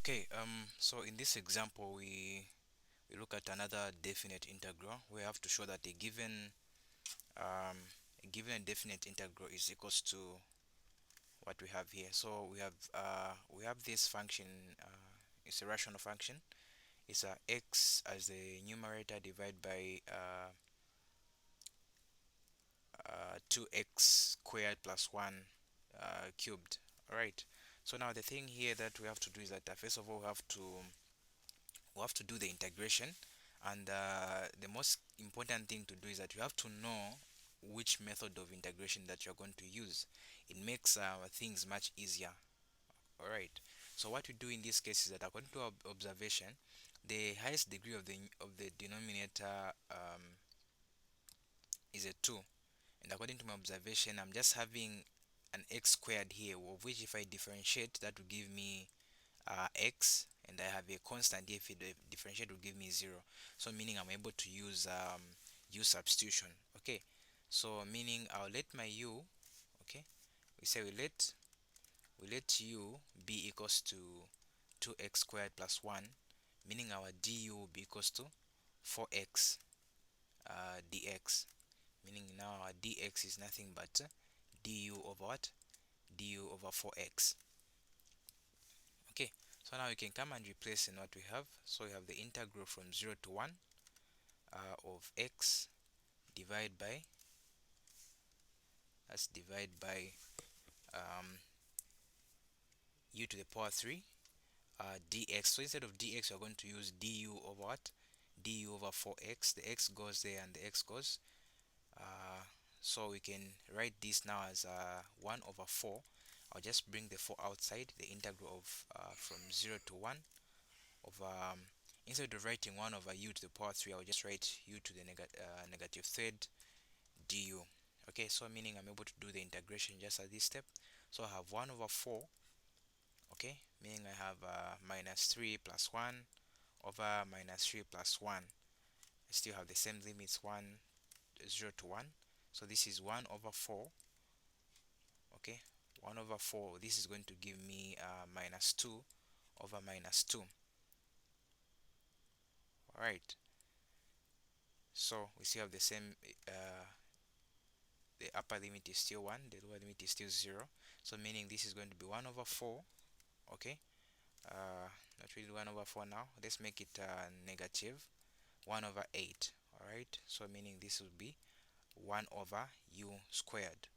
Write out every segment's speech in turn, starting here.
Okay, so in this example, we look at another definite integral. We have to show that um, a given definite integral is equals to what we have here. So we have this function. It's a rational function. It's a x as the numerator divided by 2x squared plus 1 cubed. All right. So now the thing here that we have to do is that first of all we have to do the integration, and the most important thing to do is that you have to know which method of integration that you're going to use. It makes things much easier. All right, so what we do in this case is that according to our observation, the highest degree of the denominator is a 2, and according to my observation I'm just having an x squared here, of which if I differentiate that will give me x, and I have a constant here. If it differentiate will give me 0, so meaning I'm able to use u substitution. Okay, so meaning I'll let my u, okay, we say we let u be equals to 2x squared plus 1, meaning our du will be equals to 4x dx, meaning now our dx is nothing but du over what, du over 4x. Okay, so now we can come and replace in what we have. So we have the integral from 0 to 1 of x divided by, let's divide by um, u to the power 3 dx. So instead of dx, we're going to use du over what, du over 4x. The x goes there and the x goes. uh, so we can write this now as 1 over 4. I'll just bring the 4 outside. The integral of from 0 to 1 of instead of writing 1 over u to the power 3, I'll just write u to the negative third du. Okay, so meaning I'm able to do the integration just at this step. So I have 1 over 4, okay, meaning I have minus 3 plus 1 over minus 3 plus 1. I still have the same limits, 0 to 1. So this is 1 over 4, okay, 1 over 4. This is going to give me minus 2 over minus 2. All right, so we still have the same the upper limit is still 1, the lower limit is still 0, so meaning this is going to be 1 over 4. Okay, not really 1 over 4 now, let's make it negative 1 over 8. All right, so meaning this will be 1 over u squared.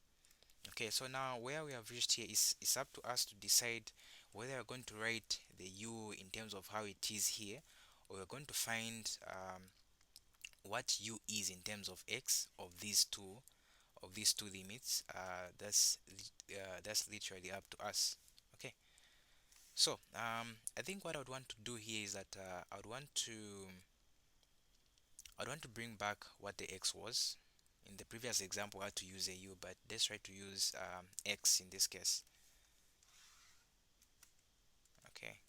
Okay, so now where we have reached here is it's up to us to decide whether we're going to write the u in terms of how it is here, or we're going to find what u is in terms of x of these two limits. That's literally up to us. Okay, so I think what I would want to do here is that I'd want to bring back what the x was. In the previous example I had to use a u, but let's try to use x in this case. Okay,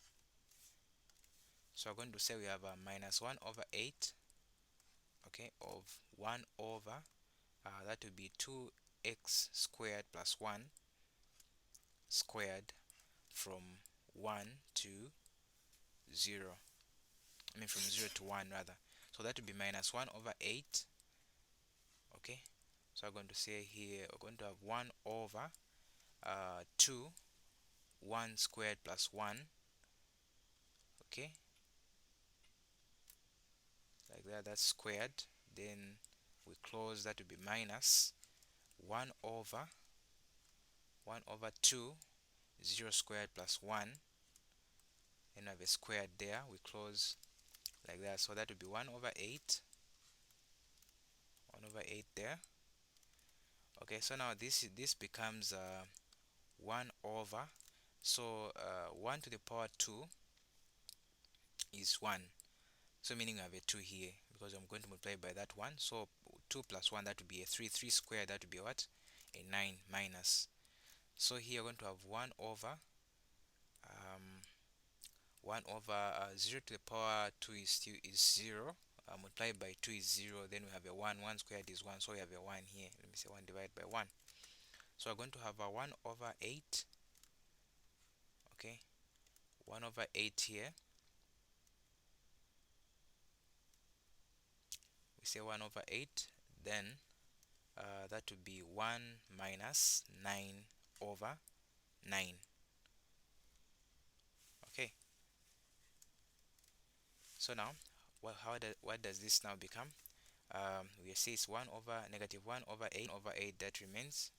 so we're going to say we have a minus 1 over 8, okay, of 1 over that would be 2x squared plus 1 squared from 1 to 0. I mean from 0 to 1 rather. So that would be minus 1 over 8. Okay, so I'm going to say here we're going to have 1 over 2 1 squared plus 1. Okay, like that, that's squared. Then we close, that would be minus 1 over 2 0 squared plus 1. Then we have a squared there, we close like that, so that would be 1 over 8 there. Okay, so now this becomes 1 over, so 1 to the power 2 is 1, so meaning I have a 2 here because I'm going to multiply by that 1. So 2 plus 1, that would be a 3. 3 squared, that would be what, a 9, minus. So here we're going to have 1 over 0 to the power 2 is 0, multiplied by 2 is 0. Then we have a 1. 1 squared is 1, so we have a 1 here. Let me say 1 divided by 1. So we're going to have a 1 over 8, okay, 1 over 8 here. We say 1 over 8, then that would be 1 minus 9 over 9. Okay, so now what does this now become? We see it's 1 over negative 1 over 8, that remains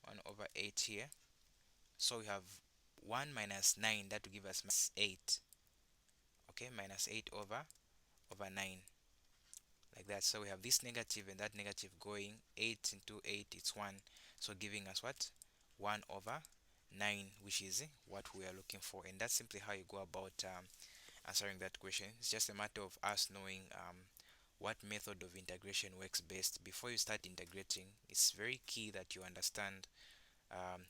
1 over 8 here. So we have 1 minus 9, that will give us minus 8. Okay, minus 8 over 9, like that. So we have this negative and that negative going. 8 into 8, it's 1, so giving us what? 1 over 9, which is what we are looking for. And that's simply how you go about answering that question. It's just a matter of us knowing what method of integration works best. Before you start integrating, it's very key that you understand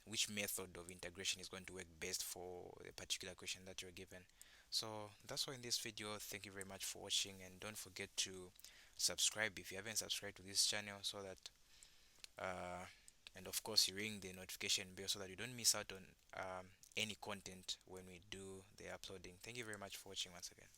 which method of integration is going to work best for the particular question that you're given. So that's all in this video. Thank you very much for watching, and don't forget to subscribe if you haven't subscribed to this channel, so that and of course you ring the notification bell so that you don't miss out on any content when we do the uploading. Thank you very much for watching once again.